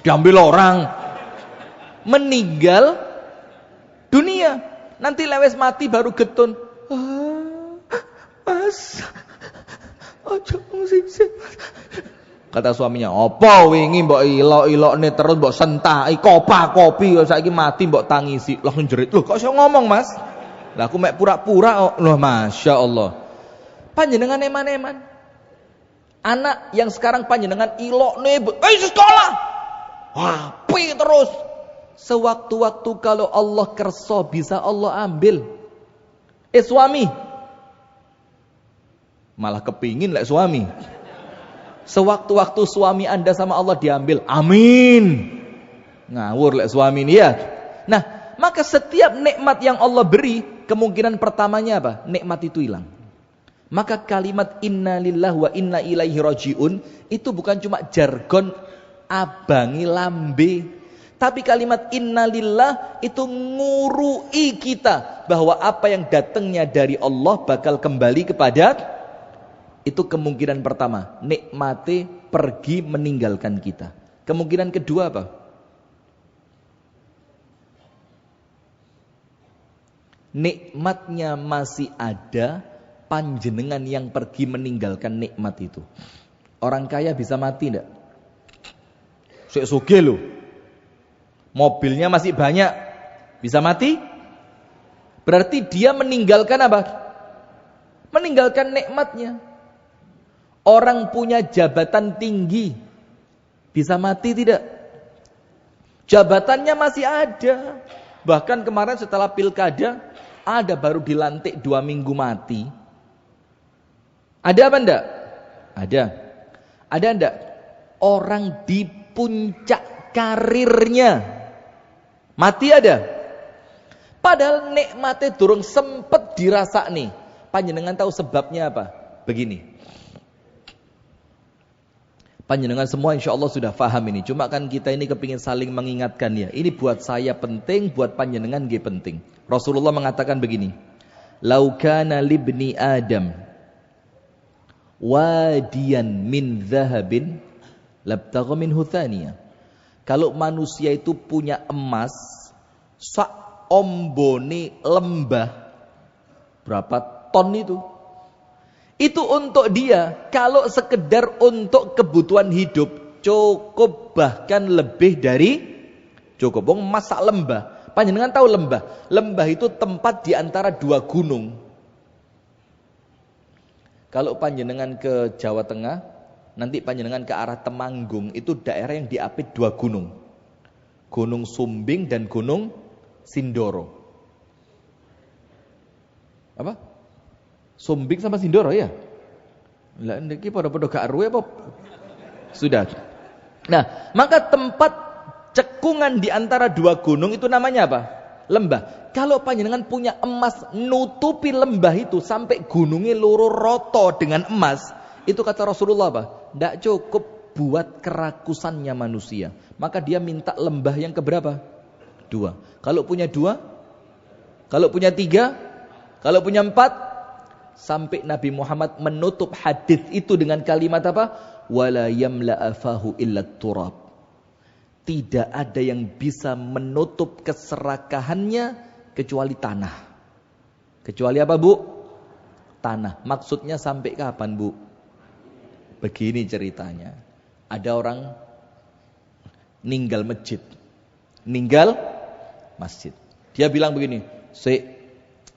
Diambil orang. Meninggal dunia. Nanti lewes mati baru getun. Mas, ojo sisik. Kata suaminya, "Apa wingi mbok ilok-ilokne terus mbok sentaki kopi saiki mati mbok tangisi." Langsung jerit, "Loh, kok iso ngomong, Mas?" Lah aku mek pura-pura kok. Loh, Masya Allah. Panjenengan eman-eman. Anak yang sekarang panjenengan ilokne, sekolah. Wah, pi terus. Sewaktu-waktu kalau Allah kerso bisa Allah ambil. Suami malah kepingin lek suami. Sewaktu-waktu suami Anda sama Allah diambil, amin. Ngawur lek suami ini ya. Nah, maka setiap nikmat yang Allah beri, kemungkinan pertamanya apa? Nikmat itu hilang. Maka kalimat inna lillahi wa inna ilaihi rajiun itu bukan cuma jargon abangi lambe, Tapi kalimat innalillah itu ngurui kita bahwa apa yang datangnya dari Allah bakal kembali kepada, itu kemungkinan pertama, nikmati pergi meninggalkan kita. Kemungkinan kedua apa? Nikmatnya masih ada, panjenengan yang pergi meninggalkan nikmat itu. Orang kaya bisa mati enggak? Sugih loh. Mobilnya masih banyak, bisa mati? Berarti dia meninggalkan apa? Meninggalkan nikmatnya. Orang punya jabatan tinggi, bisa mati tidak? Jabatannya masih ada. Bahkan kemarin setelah pilkada, ada baru dilantik 2 minggu mati. Ada apa enggak? Ada. Ada enggak? Orang di puncak karirnya mati ada. Padahal nikmatnya durung sempet dirasa nih. Panjenengan tahu sebabnya apa? Begini. Panjenengan semua insya Allah sudah paham ini. Cuma kan kita ini kepingin saling mengingatkan ya. Ini buat saya penting, buat panjenengan gak penting. Rasulullah mengatakan begini. Lau kana libni Adam wadiyan min zahabin labtagha minhu thaniya. Kalau manusia itu punya emas sak ombone lembah, berapa ton itu untuk dia, kalau sekedar untuk kebutuhan hidup cukup, bahkan lebih dari cukup. Emas sak lembah. Panjenengan tahu lembah? Lembah itu tempat di antara 2 gunung. Kalau panjenengan ke Jawa Tengah, nanti panjenengan ke arah Temanggung, itu daerah yang diapit 2 gunung. Gunung Sumbing dan Gunung Sindoro. Apa? Sumbing sama Sindoro ya? Lah niki padha-padha gak aruhe apa? Sudah. Nah, maka tempat cekungan di antara 2 gunung itu namanya apa? Lembah. Kalau panjenengan punya emas nutupi lembah itu sampai gunungnya loro roto dengan emas, itu kata Rasulullah apa? Tidak cukup buat kerakusannya manusia. Maka dia minta lembah yang keberapa? 2. Kalau punya 2, kalau punya 3, kalau punya 4, sampai Nabi Muhammad menutup hadis itu dengan kalimat apa? Wala yamla afahu illa turab. Tidak ada yang bisa menutup keserakahannya kecuali tanah. Kecuali apa, Bu? Tanah. Maksudnya sampai kapan, Bu? Begini ceritanya. Ada orang ninggal masjid. Ninggal masjid. Dia bilang begini, "Sik,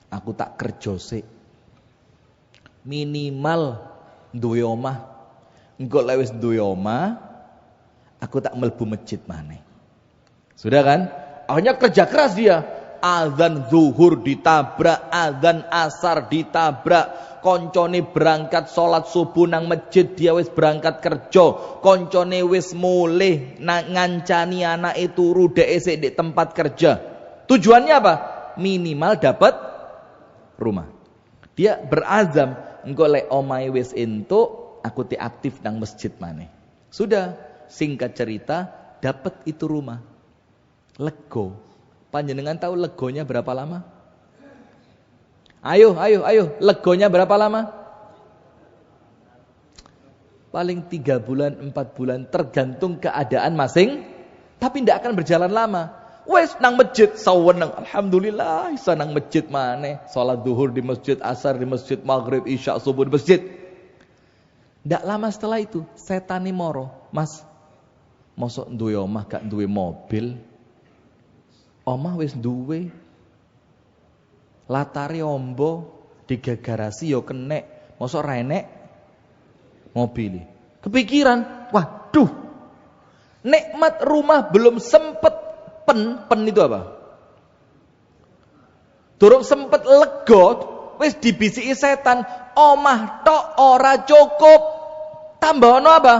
aku tak kerja sik. Minimal duwe omah. Engko lek wis duwe omah, aku tak mlebu masjid maneh." Sudah kan? Akhirnya kerja keras dia. Azan zuhur ditabrak, azan asar ditabrak. Koncone berangkat sholat subuh nang masjid, dia wis berangkat kerja. Koncone wis mulih ngancani anak itu rude esek di tempat kerja. Tujuannya apa? Minimal dapat rumah. Dia berazam, engko lek omahe wis entuk, aku ti aktif nang masjid maneh. Sudah, singkat cerita, dapat itu rumah. Lego. Panjenengan tahu legonya berapa lama? Ayo, legonya berapa lama? Paling 3 bulan, 4 bulan, tergantung keadaan masing, tapi tidak akan berjalan lama. Wes nang masjid saweneng, alhamdulillah bisa nang masjid maneh. Salat zuhur di masjid, asar di masjid, maghrib, isya, subuh di masjid. Tidak lama setelah itu, setane moro, "Mas, mosok duwe omah gak duwe mobil? Omah wis duwe. Latare ombo, digagarasi yo kenek, mosok ra enek mobil." Kepikiran, waduh, nikmat rumah belum sempet pen itu apa? Durung sempet lega, wis dibisiki setan, omah tok ora cukup. Tambah ono apa?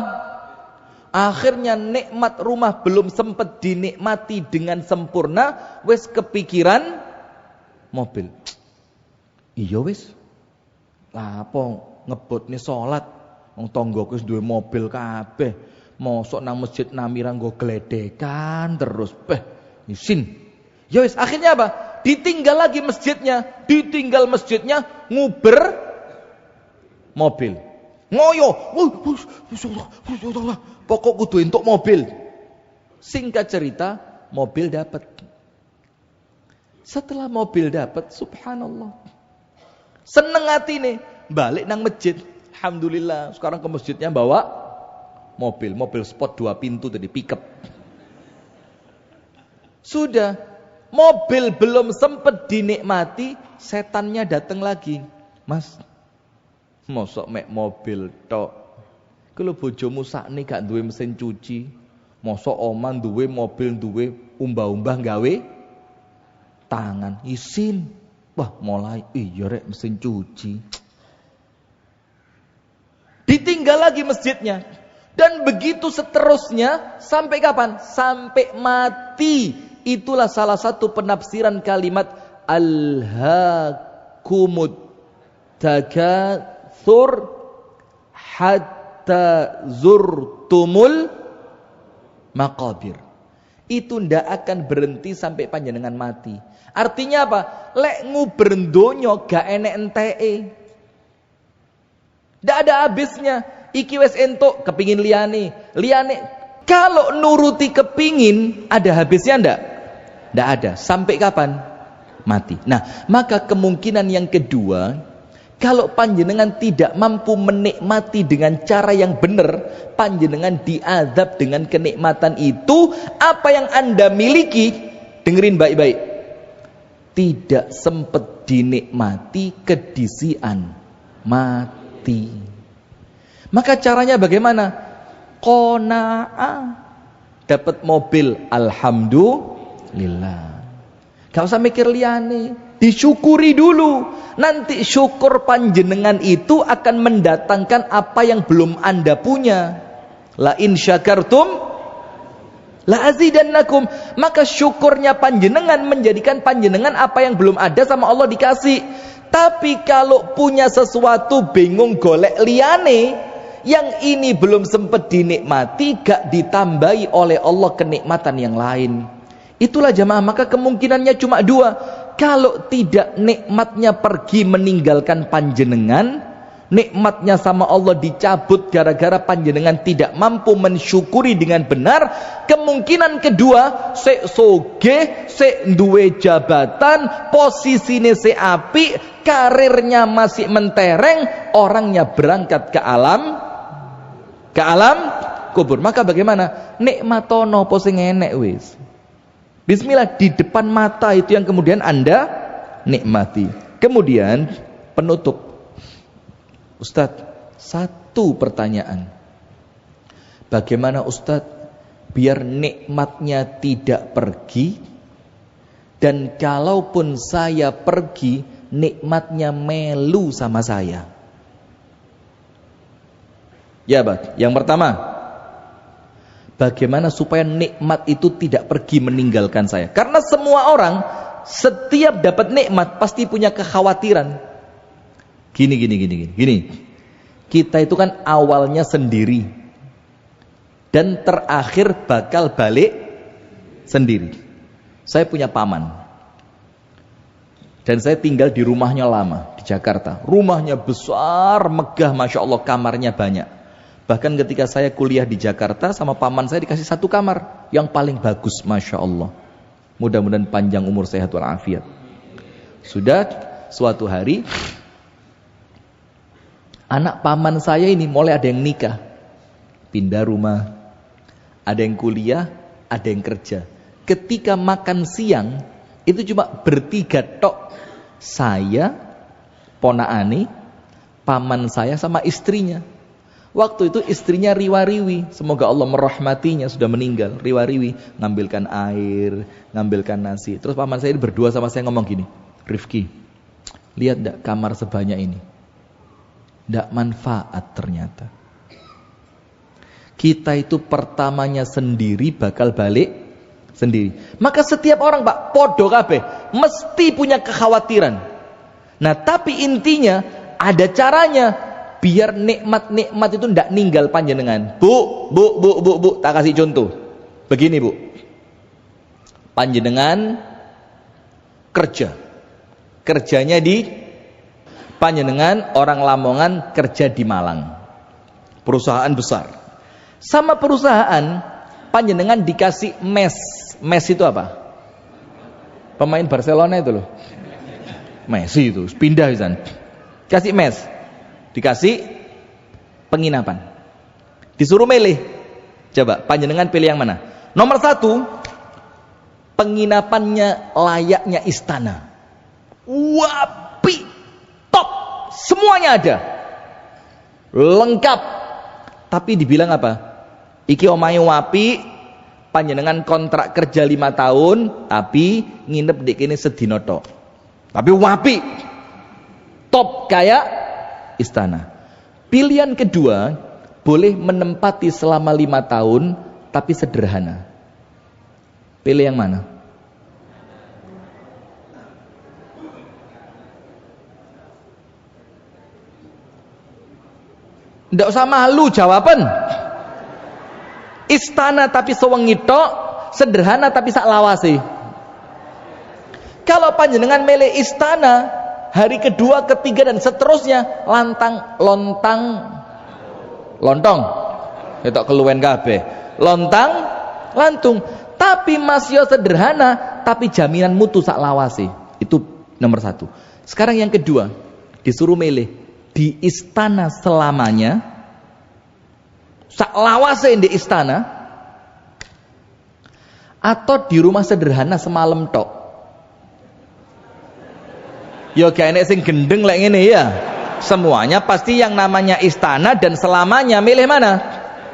Akhirnya nikmat rumah belum sempat dinikmati dengan sempurna, wis kepikiran mobil. Iya wis. Lah apa ngebotne salat, wong tanggaku wis duwe mobil kabeh. Mosok nang masjid namirang nggo gledekan terus. Isin. Ya wis, akhirnya apa? Ditinggal lagi masjidnya, nguber mobil. Ngoyo, pokok kudu entuk mobil. Singkat cerita, mobil dapat. Setelah mobil dapat, subhanallah, seneng hati nih, balik nang masjid. Alhamdulillah, sekarang ke masjidnya bawa mobil sport 2 pintu tadi, pickup. Sudah, mobil belum sempat dinikmati, setannya datang lagi. Mas, mosok mek mobil tok. Kalau bojomu sakni gak duwe mesin cuci, mosok oman duwe mobil, duwe umbah-umbah gawe tangan. Isin. Wah, mulai iya rek mesin cuci. Ditinggal lagi masjidnya. Dan begitu seterusnya sampai kapan? Sampai mati. Itulah salah satu penafsiran kalimat alhaakumut takatsur hatta zurtumul maqabir. Itu ndak akan berhenti sampai panjenengan mati. Artinya apa? Lek nguber donya gak enek enteke. Ndak ada habisnya. Iki wis entuk kepingin liyane. Kalau nuruti kepingin ada habisnya ndak? Ndak ada. Sampai kapan? Mati. Nah, maka kemungkinan yang kedua, kalau panjenengan tidak mampu menikmati dengan cara yang benar, panjenengan diazab dengan kenikmatan itu. Apa yang Anda miliki, dengerin baik-baik, tidak sempat dinikmati, kedisian, mati. Maka caranya bagaimana? Qanaah. Dapat mobil, alhamdulillah. Gak usah mikir liyane, disyukuri dulu. Nanti syukur panjenengan itu akan mendatangkan apa yang belum Anda punya. La in syakartum la azidannakum. Maka syukurnya panjenengan menjadikan panjenengan apa yang belum ada sama Allah dikasih. Tapi kalau punya sesuatu bingung golek liyane, yang ini belum sempat dinikmati, gak ditambahi oleh Allah kenikmatan yang lain. Itulah jamaah, maka kemungkinannya cuma 2. Kalau tidak nikmatnya pergi meninggalkan panjenengan, nikmatnya sama Allah dicabut gara-gara panjenengan tidak mampu mensyukuri dengan benar. Kemungkinan kedua, sik soge, sik duwe jabatan, posisine sik apik, karirnya masih mentereng, orangnya berangkat ke alam kubur. Maka bagaimana? Nikmatono apa sing enek wis. Bismillah, di depan mata itu yang kemudian Anda nikmati. Kemudian penutup. Ustadz, satu pertanyaan. Bagaimana Ustadz biar nikmatnya tidak pergi, dan kalaupun saya pergi, nikmatnya melu sama saya? Ya, Pak. Yang pertama, bagaimana supaya nikmat itu tidak pergi meninggalkan saya? Karena semua orang setiap dapat nikmat pasti punya kekhawatiran. Gini. Kita itu kan awalnya sendiri dan terakhir bakal balik sendiri. Saya punya paman dan saya tinggal di rumahnya lama di Jakarta. Rumahnya besar, megah, masya Allah, kamarnya banyak. Bahkan ketika saya kuliah di Jakarta sama paman saya dikasih 1 kamar yang paling bagus, masya Allah. Mudah-mudahan panjang umur, sehat walafiat. Sudah suatu hari anak paman saya ini mulai ada yang nikah, pindah rumah, ada yang kuliah, ada yang kerja. Ketika makan siang itu cuma bertiga tok, saya, ponaane, paman saya sama istrinya. Waktu itu istrinya riwa-riwi, semoga Allah merahmatinya, sudah meninggal. Riwa-riwi, ngambilkan air, ngambilkan nasi. Terus paman saya berdua sama saya ngomong gini, Rifki, lihat enggak kamar sebanyak ini? Enggak manfaat ternyata. Kita itu pertamanya sendiri bakal balik sendiri. Maka setiap orang, Pak, podo kabeh, mesti punya kekhawatiran. Nah, tapi intinya ada caranya. biar nikmat-nikmat itu ndak ninggal panjenengan. Bu, tak kasih contoh. Begini, Bu. Panjenengan kerjanya di panjenengan orang Lamongan, kerja di Malang, perusahaan besar. Sama perusahaan panjenengan dikasih mes itu apa? Pemain Barcelona itu loh, Messi itu pindah di sana. Kasih mes, dikasih penginapan, disuruh milih. Coba panjenengan pilih yang mana? Nomor 1, penginapannya layaknya istana, wapi, top, semuanya ada, lengkap. Tapi dibilang apa? Iki omahe wapi, panjenengan kontrak kerja 5 tahun, tapi nginep di kene sedina tok. Tapi wapi, top kayak istana. Pilihan kedua, boleh menempati selama 5 tahun, tapi sederhana. Pilih yang mana? Ndak usah malu jawaban. Istana tapi sewengi tok, sederhana tapi sak lawase. Kalau panjenengan milih istana, hari kedua, ketiga dan seterusnya lontong. Ketok keluwen kabeh. Lantung. Tapi masih sederhana, tapi jaminan mutu sak lawase. Itu nomor 1. Sekarang yang kedua, disuruh milih di istana selamanya, sak lawase di istana, atau di rumah sederhana semalam tok. Ya gak enek sing gendeng lek ngene ya. Semuanya pasti yang namanya istana dan selamanya. Milih mana?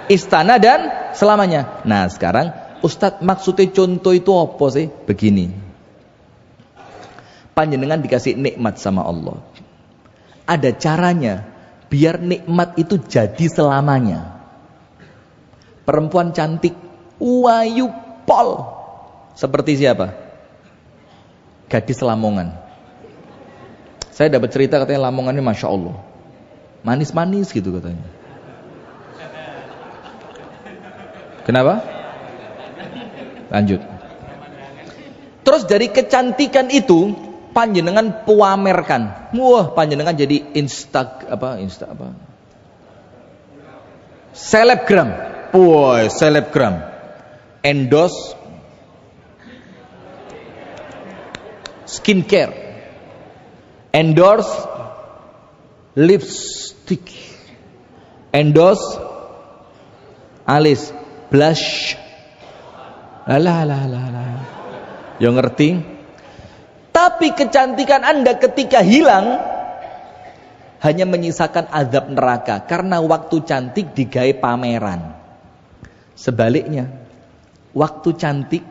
Istana dan selamanya. Nah sekarang Ustadz, maksudnya contoh itu apa sih? Begini, panjenengan dikasih nikmat sama Allah, ada caranya biar nikmat itu jadi selamanya. Perempuan cantik, wayu pol, seperti siapa? Gadis Lamongan. Saya dapat cerita katanya Lamongan ini Masya Allah manis-manis gitu katanya. Kenapa? Lanjut. Terus dari kecantikan itu panjenengan pamerkan. Wah, panjenengan jadi selebgram. Wah, selebgram. Endorse skincare. Endorse lipstick. Endorse alis, blush. Alah. Ya ngerti. Tapi kecantikan Anda ketika hilang hanya menyisakan azab neraka, karena waktu cantik digawe pameran. Sebaliknya, waktu cantik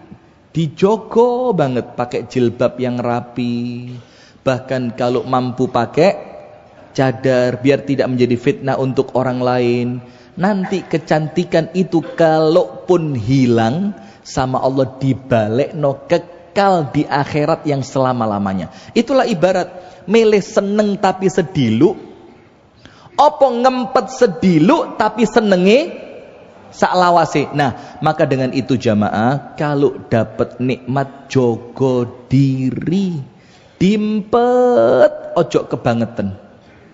dijogo banget, pakai jilbab yang rapi, bahkan kalau mampu pakai cadar biar tidak menjadi fitnah untuk orang lain. Nanti kecantikan itu kalaupun hilang, sama Allah dibalekno kekal di akhirat yang selama-lamanya. Itulah ibarat milih seneng tapi sedilu, apa ngempet sedilu tapi senenge saklawase. Nah, maka dengan itu jamaah, kalau dapat nikmat jogo diri, dimpet ojo kebangetan.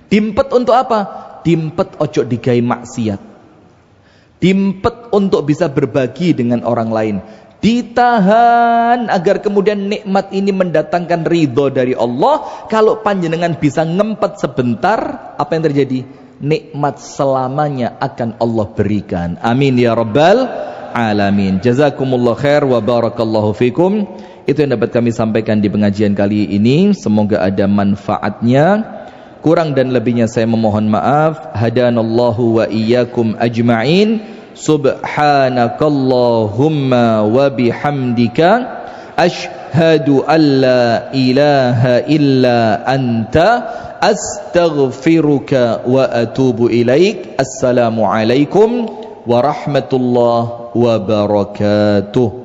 Dimpet untuk apa? Dimpet ojo digawe maksiat. Dimpet untuk bisa berbagi dengan orang lain. Ditahan agar kemudian nikmat ini mendatangkan ridho dari Allah. Kalau panjenengan bisa ngempet sebentar, apa yang terjadi? Nikmat selamanya akan Allah berikan. Amin ya rabbal alamin. Jazakumullah khair wa barakallahu fikum. Itu yang dapat kami sampaikan di pengajian kali ini. Semoga ada manfaatnya. Kurang dan lebihnya saya memohon maaf. Hadanallahu wa iyyakum ajma'in. Subhanakallahumma wa bihamdika asyhadu an la ilaha illa anta astaghfiruka wa atubu ilaik. Assalamualaikum warahmatullahi wabarakatuh.